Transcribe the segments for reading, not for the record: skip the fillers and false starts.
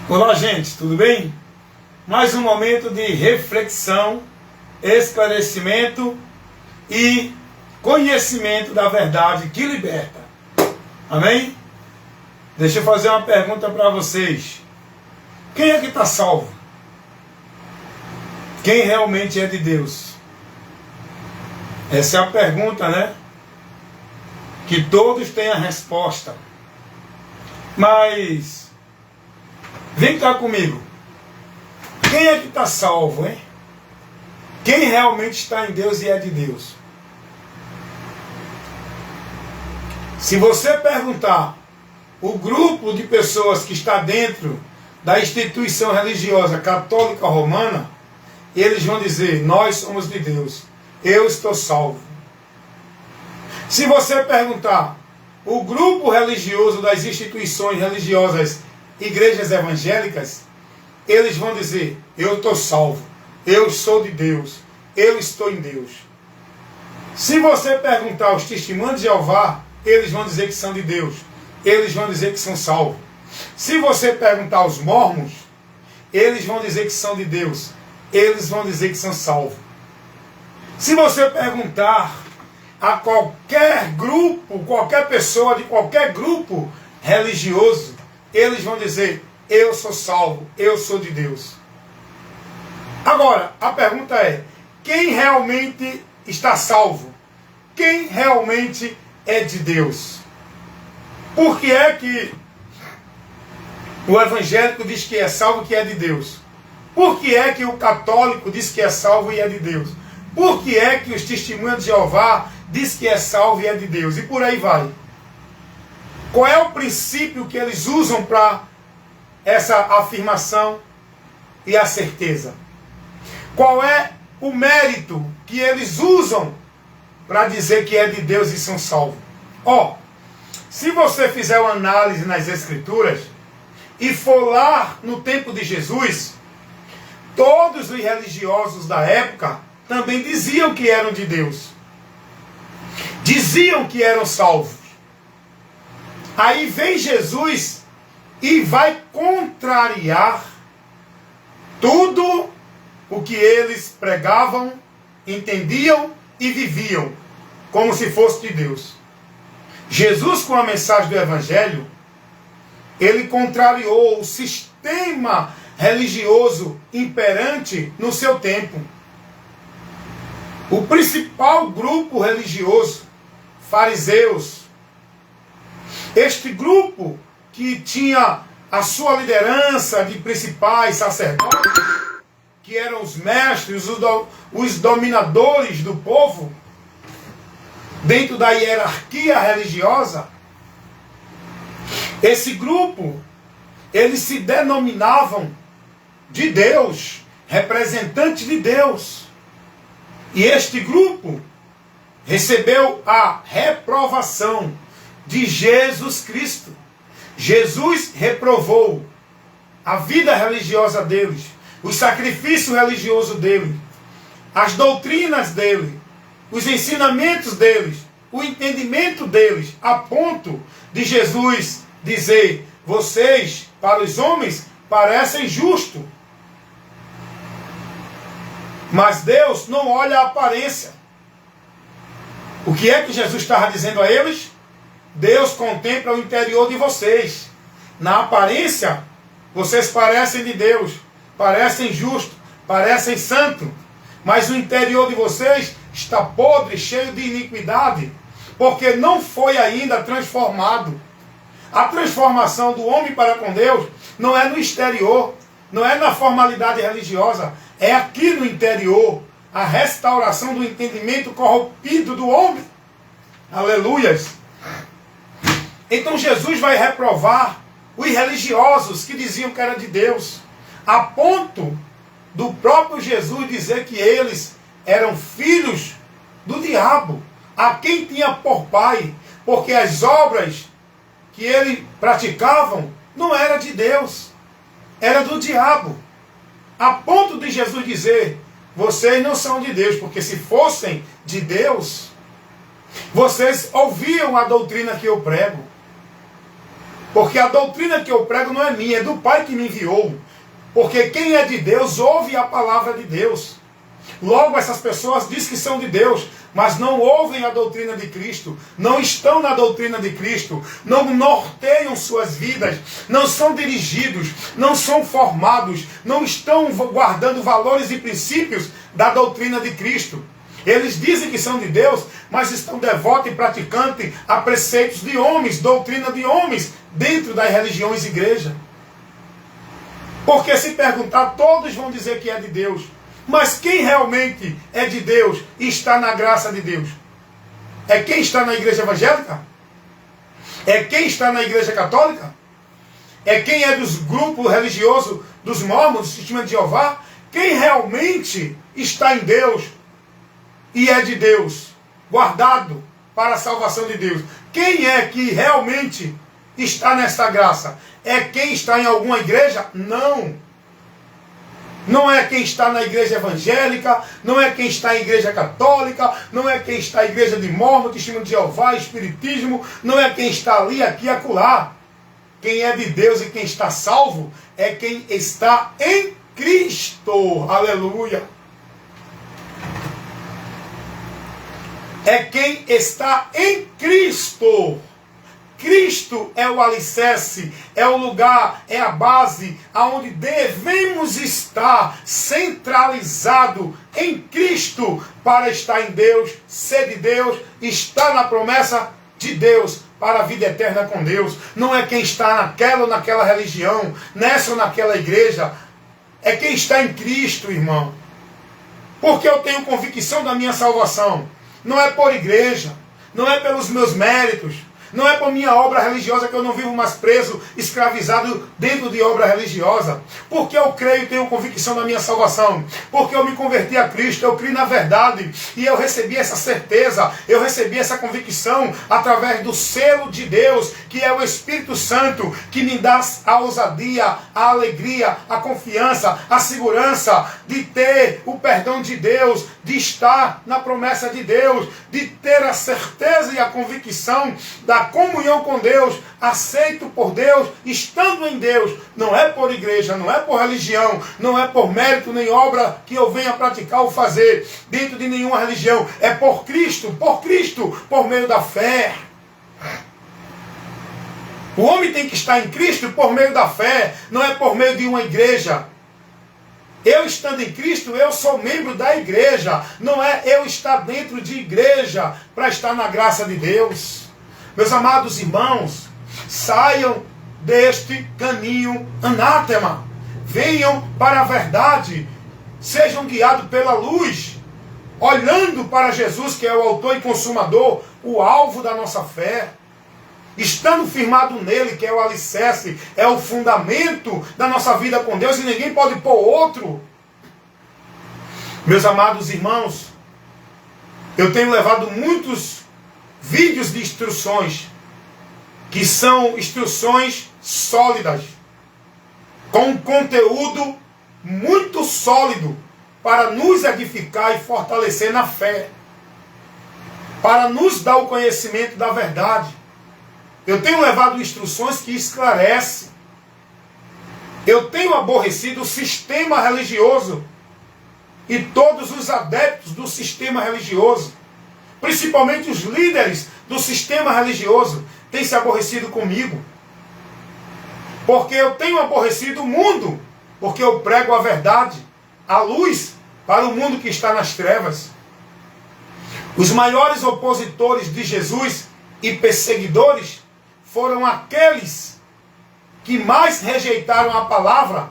Olá, gente, tudo bem? Mais um momento de reflexão, esclarecimento e conhecimento da verdade que liberta. Amém? Deixa eu fazer uma pergunta para vocês. Quem é que está salvo? Quem realmente é de Deus? Essa é a pergunta, né? Que todos têm a resposta. Mas vem cá comigo. Quem é que está salvo, hein? Quem realmente está em Deus e é de Deus? Se você perguntar o grupo de pessoas que está dentro da instituição religiosa católica romana, eles vão dizer: nós somos de Deus, eu estou salvo. Se você perguntar o grupo religioso das instituições religiosas, igrejas evangélicas, eles vão dizer: eu estou salvo, eu sou de Deus, eu estou em Deus. Se você perguntar aos testemunhos de Jeová, eles vão dizer que são de Deus, eles vão dizer que são salvos. Se você perguntar aos mormons, eles vão dizer que são de Deus, eles vão dizer que são salvos. Se você perguntar a qualquer grupo, qualquer pessoa de qualquer grupo religioso, eles vão dizer: eu sou salvo, eu sou de Deus. Agora, a pergunta é: quem realmente está salvo? Quem realmente é de Deus? Por que é que o evangélico diz que é salvo e que é de Deus? Por que é que o católico diz que é salvo e é de Deus? Por que é que os testemunhos de Jeová diz que é salvo e é de Deus? E por aí vai. Qual é o princípio que eles usam para essa afirmação e a certeza? Qual é o mérito que eles usam para dizer que é de Deus e são salvos? Se você fizer uma análise nas Escrituras e for lá no tempo de Jesus, todos os religiosos da época também diziam que eram de Deus. Diziam que eram salvos. Aí vem Jesus e vai contrariar tudo o que eles pregavam, entendiam e viviam, como se fosse de Deus. Jesus, com a mensagem do Evangelho, ele contrariou o sistema religioso imperante no seu tempo. O principal grupo religioso, fariseus, este grupo que tinha a sua liderança de principais sacerdotes, que eram os mestres, os dominadores do povo, dentro da hierarquia religiosa, esse grupo, eles se denominavam de Deus, representantes de Deus. E este grupo recebeu a reprovação de Jesus Cristo. Jesus reprovou a vida religiosa deles, o sacrifício religioso dele, as doutrinas dele, os ensinamentos deles, o entendimento deles, a ponto de Jesus dizer: vocês, para os homens, parecem justos, mas Deus não olha a aparência. O que é que Jesus estava dizendo a eles? Deus contempla o interior de vocês. Na aparência, vocês parecem de Deus, parecem justos, parecem santos, mas o interior de vocês está podre, cheio de iniquidade, porque não foi ainda transformado. A transformação do homem para com Deus não é no exterior, não é na formalidade religiosa, é aqui no interior, a restauração do entendimento corrompido do homem. Aleluias! Então Jesus vai reprovar os religiosos que diziam que era de Deus, a ponto do próprio Jesus dizer que eles eram filhos do diabo, a quem tinha por pai, porque as obras que ele praticavam não era de Deus, era do diabo. A ponto de Jesus dizer: vocês não são de Deus, porque se fossem de Deus, vocês ouviam a doutrina que eu prego. Porque a doutrina que eu prego não é minha, é do Pai que me enviou. Porque quem é de Deus ouve a palavra de Deus. Logo, essas pessoas dizem que são de Deus, mas não ouvem a doutrina de Cristo, não estão na doutrina de Cristo, não norteiam suas vidas, não são dirigidos, não são formados, não estão guardando valores e princípios da doutrina de Cristo. Eles dizem que são de Deus, mas estão devotos e praticantes a preceitos de homens, doutrina de homens, dentro das religiões e igreja. Porque se perguntar, todos vão dizer que é de Deus. Mas quem realmente é de Deus e está na graça de Deus? É quem está na igreja evangélica? É quem está na igreja católica? É quem é dos grupos religiosos, dos mormons, do Testemunho de Jeová? Quem realmente está em Deus e é de Deus, guardado para a salvação de Deus? Quem é que realmente está nessa graça? É quem está em alguma igreja? Não. Não é quem está na igreja evangélica, não é quem está em igreja católica, não é quem está na igreja de Mormon, Testemunho de Jeová, Espiritismo, não é quem está ali, aqui e acolá. Quem é de Deus e quem está salvo é quem está em Cristo. Aleluia. É quem está em Cristo. Cristo é o alicerce, é o lugar, é a base aonde devemos estar centralizado em Cristo para estar em Deus, ser de Deus, estar na promessa de Deus para a vida eterna com Deus. Não é quem está naquela ou naquela religião, nessa ou naquela igreja, é quem está em Cristo, irmão. Porque eu tenho convicção da minha salvação. Não é por igreja, não é pelos meus méritos, não é por minha obra religiosa que eu não vivo mais preso, escravizado dentro de obra religiosa. Porque eu creio e tenho convicção da minha salvação. Porque eu me converti a Cristo, eu criei na verdade. E eu recebi essa certeza, eu recebi essa convicção através do selo de Deus, que é o Espírito Santo, que me dá a ousadia, a alegria, a confiança, a segurança de ter o perdão de Deus, de estar na promessa de Deus, de ter a certeza e a convicção da comunhão com Deus, aceito por Deus, estando em Deus. Não é por igreja, não é por religião, não é por mérito nem obra que eu venha praticar ou fazer dentro de nenhuma religião. É por Cristo, por meio da fé. O homem tem que estar em Cristo por meio da fé, não é por meio de uma igreja. Eu estando em Cristo, eu sou membro da igreja. Não é eu estar dentro de igreja para estar na graça de Deus. Meus amados irmãos, saiam deste caminho anátema. Venham para a verdade. Sejam guiados pela luz. Olhando para Jesus, que é o autor e consumador, o alvo da nossa fé. Estando firmado nele, que é o alicerce, é o fundamento da nossa vida com Deus, e ninguém pode pôr outro. Meus amados irmãos, eu tenho levado muitos vídeos de instruções, que são instruções sólidas, com um conteúdo muito sólido, para nos edificar e fortalecer na fé, para nos dar o conhecimento da verdade. Eu tenho levado instruções que esclarecem. Eu tenho aborrecido o sistema religioso e todos os adeptos do sistema religioso, principalmente os líderes do sistema religioso, têm se aborrecido comigo. Porque eu tenho aborrecido o mundo, porque eu prego a verdade, a luz para o mundo que está nas trevas. Os maiores opositores de Jesus e perseguidores foram aqueles que mais rejeitaram a palavra,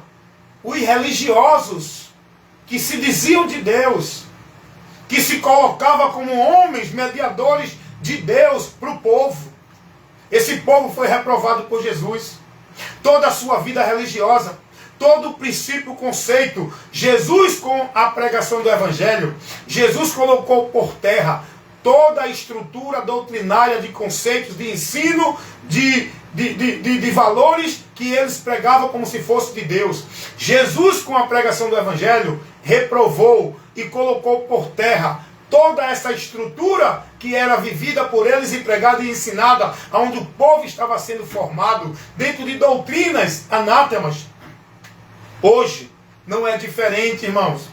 os religiosos, que se diziam de Deus, que se colocavam como homens mediadores de Deus para o povo. Esse povo foi reprovado por Jesus. Toda a sua vida religiosa, todo o princípio, o conceito, Jesus com a pregação do Evangelho, Jesus colocou por terra toda a estrutura doutrinária de conceitos, de ensino, de valores que eles pregavam como se fosse de Deus. Jesus, com a pregação do Evangelho, reprovou e colocou por terra toda essa estrutura que era vivida por eles e pregada e ensinada, onde o povo estava sendo formado dentro de doutrinas anátemas. Hoje não é diferente, irmãos.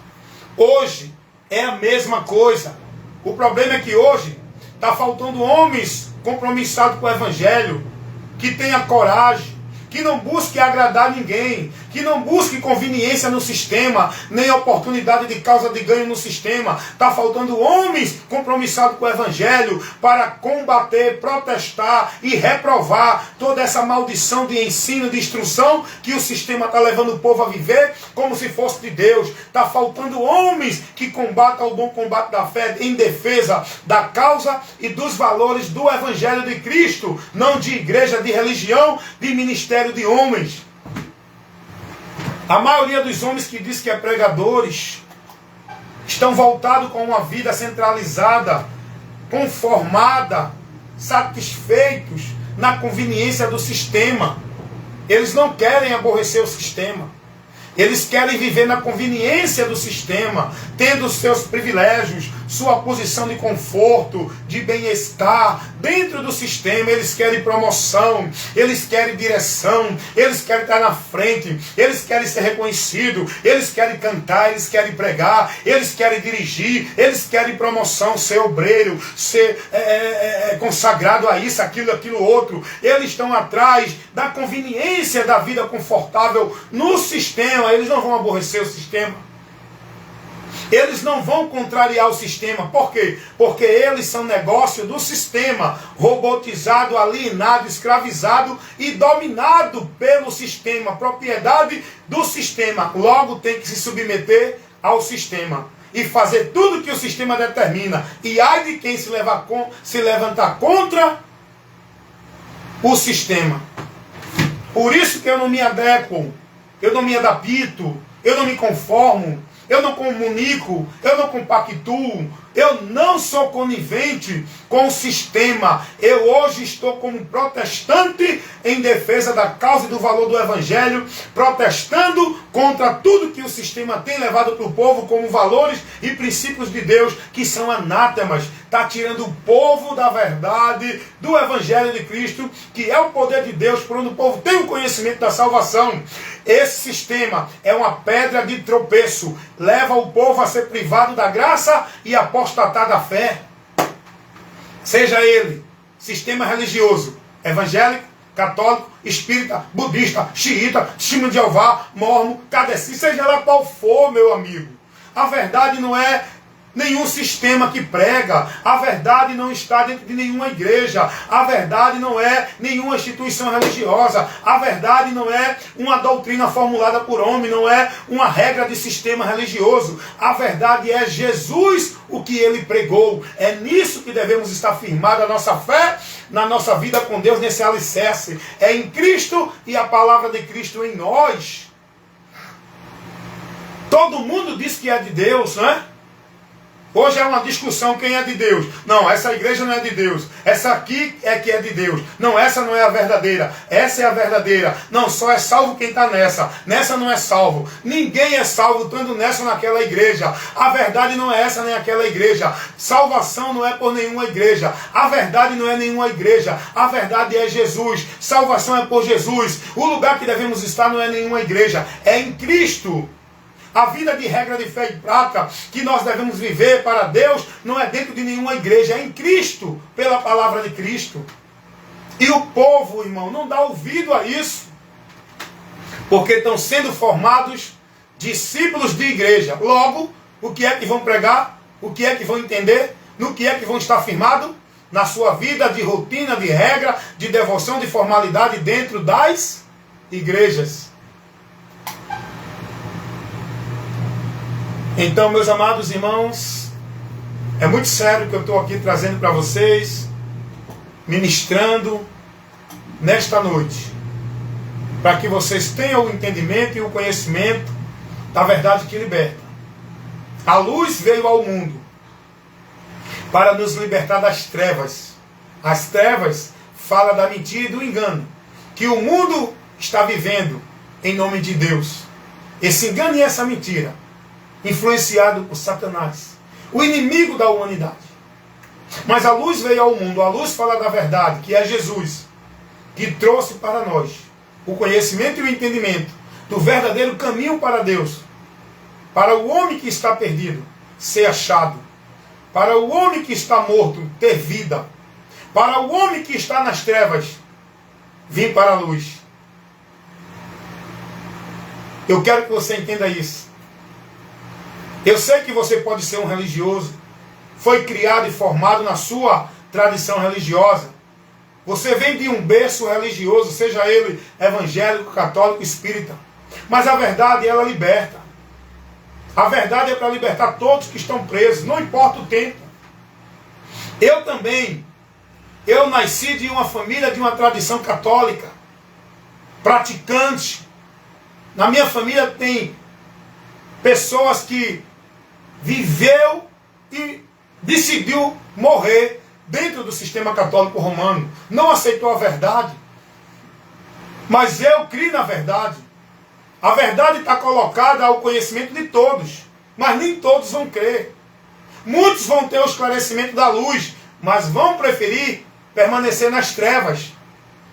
Hoje é a mesma coisa. O problema é que hoje está faltando homens compromissados com o Evangelho, que tenha coragem, que não busque agradar ninguém, que não busque conveniência no sistema, nem oportunidade de causa de ganho no sistema. Está faltando homens compromissados com o Evangelho para combater, protestar e reprovar toda essa maldição de ensino, de instrução que o sistema está levando o povo a viver como se fosse de Deus. Está faltando homens que combatam o bom combate da fé em defesa da causa e dos valores do Evangelho de Cristo, não de igreja, de religião, de ministério de homens. A maioria dos homens que diz que é pregadores estão voltados com uma vida centralizada, conformada, satisfeitos na conveniência do sistema. Eles não querem aborrecer o sistema. Eles querem viver na conveniência do sistema, tendo seus privilégios, sua posição de conforto, de bem-estar dentro do sistema. Eles querem promoção, eles querem direção, eles querem estar na frente, eles querem ser reconhecidos, eles querem cantar, eles querem pregar, eles querem dirigir, eles querem promoção, ser obreiro, ser consagrado a isso, aquilo outro. Eles estão atrás da conveniência da vida confortável no sistema. Eles não vão aborrecer o sistema. Eles não vão contrariar o sistema. Por quê? Porque eles são negócio do sistema, robotizado, alienado, escravizado e dominado pelo sistema, propriedade do sistema. Logo tem que se submeter ao sistema e fazer tudo que o sistema determina. E ai de quem se levantar contra o sistema. Por isso que eu não me adequo, eu não me adapto, eu não me conformo, eu não comunico, eu não compactuo, eu não sou conivente com o sistema. Eu hoje estou como protestante em defesa da causa e do valor do Evangelho, protestando contra tudo que o sistema tem levado para o povo como valores e princípios de Deus que são anátemas. Está tirando o povo da verdade, do Evangelho de Cristo, que é o poder de Deus, por onde o povo tem o conhecimento da salvação. Esse sistema é uma pedra de tropeço, leva o povo a ser privado da graça e apostatar da fé. Seja ele sistema religioso, evangélico, católico, espírita, budista, xiita, testemunho de Jeová, mormon, kardecista, seja lá qual for, meu amigo. A verdade não é nenhum sistema que prega. A verdade não está dentro de nenhuma igreja. A verdade não é nenhuma instituição religiosa. A verdade não é uma doutrina formulada por homem. Não é uma regra de sistema religioso. A verdade é Jesus, o que ele pregou. É nisso que devemos estar firmados a nossa fé, na nossa vida com Deus, nesse alicerce. É em Cristo e a palavra de Cristo em nós. Todo mundo diz que é de Deus, não é? Hoje é uma discussão quem é de Deus. Não, essa igreja não é de Deus. Essa aqui é que é de Deus. Não, essa não é a verdadeira. Essa é a verdadeira. Não, só é salvo quem está nessa. Nessa não é salvo. Ninguém é salvo estando nessa ou naquela igreja. A verdade não é essa nem aquela igreja. Salvação não é por nenhuma igreja. A verdade não é nenhuma igreja. A verdade é Jesus. Salvação é por Jesus. O lugar que devemos estar não é nenhuma igreja. É em Cristo. A vida de regra de fé e prática que nós devemos viver para Deus não é dentro de nenhuma igreja, é em Cristo, pela palavra de Cristo. E o povo, irmão, não dá ouvido a isso, porque estão sendo formados discípulos de igreja. Logo, o que é que vão pregar? O que é que vão entender? No que é que vão estar firmados? Na sua vida de rotina, de regra, de devoção, de formalidade dentro das igrejas. Então, meus amados irmãos, é muito sério que eu estou aqui trazendo para vocês, ministrando nesta noite, para que vocês tenham o entendimento e o conhecimento da verdade que liberta. A luz veio ao mundo para nos libertar das trevas. As trevas falam da mentira e do engano que o mundo está vivendo em nome de Deus. Esse engano e essa mentira, influenciado por Satanás. o inimigo da humanidade. Mas a luz veio ao mundo, a luz fala da verdade, que é Jesus, que trouxe para nós o conhecimento e o entendimento do verdadeiro caminho para Deus, para o homem que está perdido ser achado, para o homem que está morto ter vida, para o homem que está nas trevas vir para a luz. Eu quero que você entenda isso. Eu sei que você pode ser um religioso, foi criado e formado na sua tradição religiosa. Você vem de um berço religioso, seja ele evangélico, católico, espírita. Mas a verdade, ela liberta. A verdade é para libertar todos que estão presos, não importa o tempo. Eu também, eu nasci de uma família, de uma tradição católica, praticante. Na minha família tem pessoas que viveu e decidiu morrer dentro do sistema católico romano. Não aceitou a verdade. Mas eu criei na verdade. A verdade está colocada ao conhecimento de todos. Mas nem todos vão crer. Muitos vão ter o esclarecimento da luz, mas vão preferir permanecer nas trevas.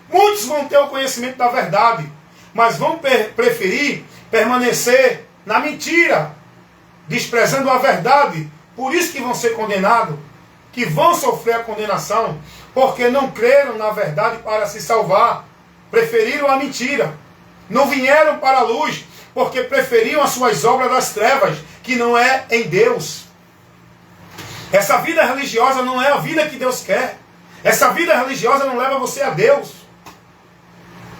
Muitos vão ter o conhecimento da verdade, mas vão preferir permanecer na mentira, desprezando a verdade. Por isso que vão ser condenados, que vão sofrer a condenação, porque não creram na verdade para se salvar. Preferiram a mentira. Não vieram para a luz, porque preferiam as suas obras das trevas, que não é em Deus. Essa vida religiosa não é a vida que Deus quer. Essa vida religiosa não leva você a Deus.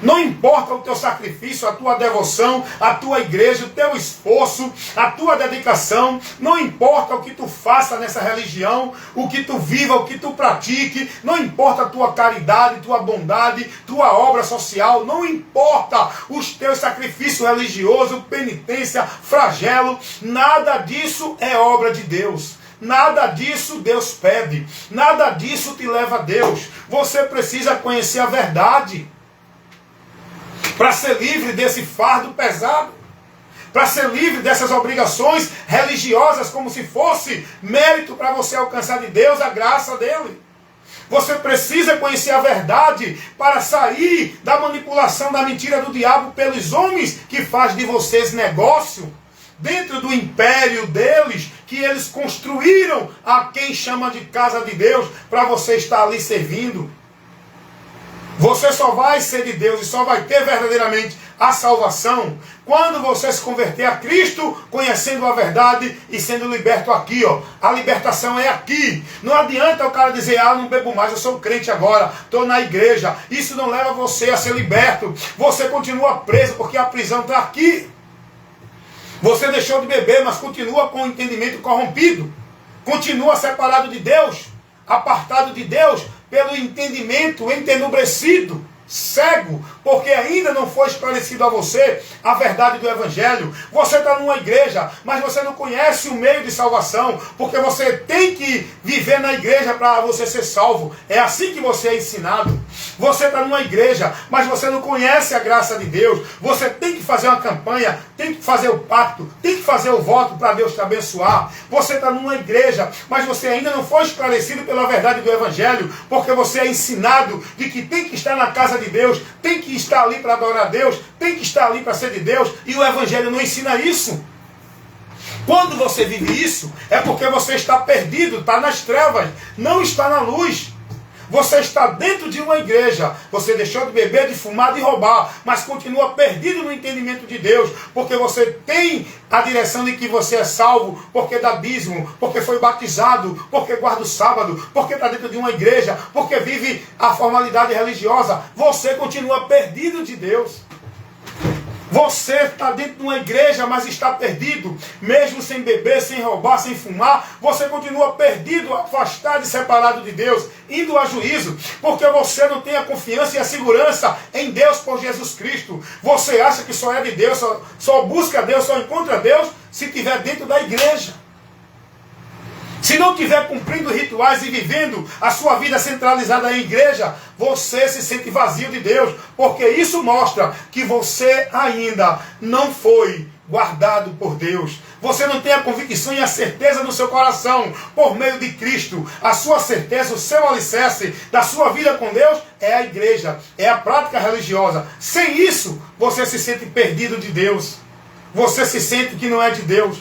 Não importa o teu sacrifício, a tua devoção, a tua igreja, o teu esforço, a tua dedicação. Não importa o que tu faça nessa religião, o que tu viva, o que tu pratique. Não importa a tua caridade, tua bondade, tua obra social. Não importa os teus sacrifícios religiosos, penitência, flagelo. Nada disso é obra de Deus. Nada disso Deus pede. Nada disso te leva a Deus. Você precisa conhecer a verdade para ser livre desse fardo pesado, para ser livre dessas obrigações religiosas, como se fosse mérito para você alcançar de Deus a graça dele. Você precisa conhecer a verdade para sair da manipulação, da mentira do diabo pelos homens que faz de vocês negócio dentro do império deles, que eles construíram a quem chama de casa de Deus, para você estar ali servindo. Você só vai ser de Deus e só vai ter verdadeiramente a salvação quando você se converter a Cristo, conhecendo a verdade e sendo liberto aqui, ó. A libertação é aqui. Não adianta o cara dizer, não bebo mais, eu sou crente agora, estou na igreja. Isso não leva você a ser liberto. Você continua preso porque a prisão está aqui. Você deixou de beber, mas continua com o entendimento corrompido. Continua separado de Deus, apartado de Deus, pelo entendimento entenebrecido, cego, porque ainda não foi esclarecido a você a verdade do Evangelho. Você está numa igreja, mas você não conhece o meio de salvação, porque você tem que viver na igreja para você ser salvo. É assim que você é ensinado. Você está numa igreja, mas você não conhece a graça de Deus. Você tem que fazer uma campanha, tem que fazer o pacto, tem que fazer o voto para Deus te abençoar. Você está numa igreja, mas você ainda não foi esclarecido pela verdade do Evangelho, porque você é ensinado de que tem que estar na casa de Deus, tem que estar ali para adorar a Deus, tem que estar ali para ser de Deus, e o Evangelho não ensina isso. Quando você vive isso, é porque você está perdido, está nas trevas, não está na luz. Você está dentro de uma igreja, você deixou de beber, de fumar, de roubar, mas continua perdido no entendimento de Deus, porque você tem a direção de que você é salvo, porque dá dízimo, porque foi batizado, porque guarda o sábado, porque está dentro de uma igreja, porque vive a formalidade religiosa. Você continua perdido de Deus. Você está dentro de uma igreja, mas está perdido. Mesmo sem beber, sem roubar, sem fumar, você continua perdido, afastado e separado de Deus, indo a juízo, porque você não tem a confiança e a segurança em Deus por Jesus Cristo. Você acha que só é de Deus, só busca Deus, só encontra Deus se estiver dentro da igreja. Se não estiver cumprindo rituais e vivendo a sua vida centralizada em igreja, você se sente vazio de Deus, porque isso mostra que você ainda não foi guardado por Deus. Você não tem a convicção e a certeza no seu coração, por meio de Cristo. A sua certeza, o seu alicerce da sua vida com Deus é a igreja, é a prática religiosa. Sem isso, você se sente perdido de Deus. Você se sente que não é de Deus.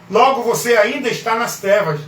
Logo, você ainda está nas trevas.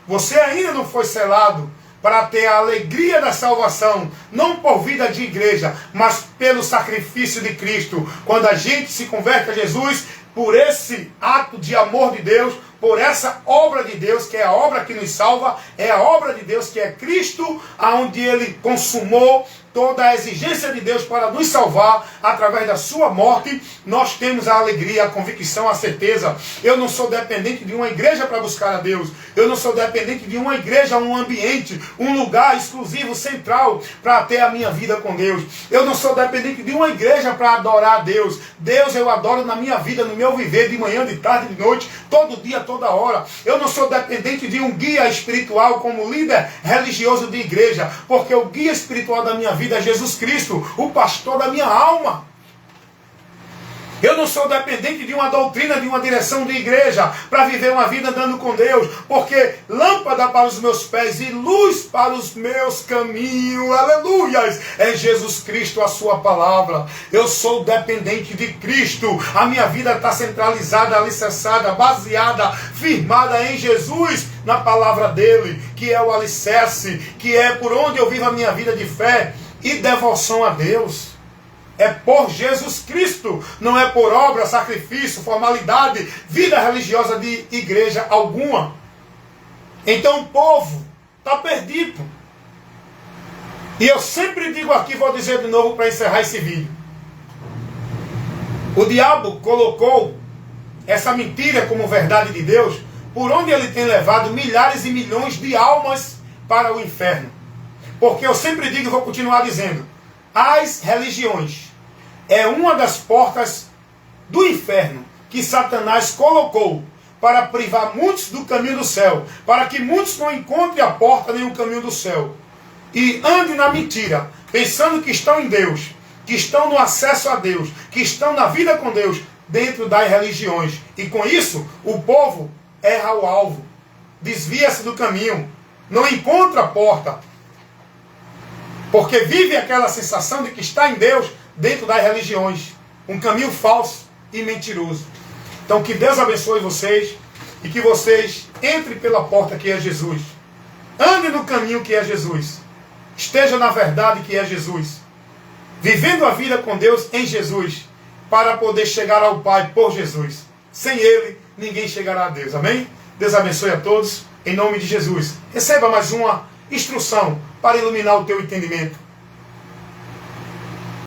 Você ainda não foi selado para ter a alegria da salvação, não por vida de igreja, mas pelo sacrifício de Cristo. Quando a gente se converte a Jesus, por esse ato de amor de Deus, por essa obra de Deus, que é a obra que nos salva, é a obra de Deus que é Cristo, aonde Ele consumou toda a exigência de Deus para nos salvar, através da sua morte, nós temos a alegria, a convicção, a certeza. Eu não sou dependente de uma igreja para buscar a Deus. Eu não sou dependente de uma igreja, um ambiente, um lugar exclusivo, central, para ter a minha vida com Deus. Eu não sou dependente de uma igreja para adorar a Deus. Deus eu adoro na minha vida, no meu viver, de manhã, de tarde, de noite, todo dia, toda hora. Eu não sou dependente de um guia espiritual como líder religioso de igreja, porque o guia espiritual da minha vida é Jesus Cristo, o pastor da minha alma. Eu não sou dependente de uma doutrina, de uma direção de igreja, para viver uma vida andando com Deus, porque lâmpada para os meus pés e luz para os meus caminhos, aleluias, é Jesus Cristo, a sua palavra. Eu sou dependente de Cristo, a minha vida está centralizada, alicerçada, baseada, firmada em Jesus, na palavra dele, que é o alicerce, que é por onde eu vivo a minha vida de fé e devoção a Deus. É por Jesus Cristo, não é por obra, sacrifício, formalidade, vida religiosa de igreja alguma. Então o povo está perdido. E eu sempre digo aqui, vou dizer de novo para encerrar esse vídeo. O diabo colocou essa mentira como verdade de Deus, por onde ele tem levado milhares e milhões de almas para o inferno. Porque eu sempre digo e vou continuar dizendo, as religiões é uma das portas do inferno que Satanás colocou para privar muitos do caminho do céu, para que muitos não encontrem a porta nem o caminho do céu e andem na mentira, pensando que estão em Deus, que estão no acesso a Deus, que estão na vida com Deus, dentro das religiões. E com isso, o povo erra o alvo, desvia-se do caminho, não encontra a porta, porque vive aquela sensação de que está em Deus dentro das religiões. Um caminho falso e mentiroso. Então que Deus abençoe vocês e que vocês entrem pela porta que é Jesus. Ande no caminho que é Jesus. Esteja na verdade que é Jesus. Vivendo a vida com Deus em Jesus, para poder chegar ao Pai por Jesus. Sem Ele, ninguém chegará a Deus. Amém? Deus abençoe a todos, em nome de Jesus. Receba mais uma instrução para iluminar o teu entendimento.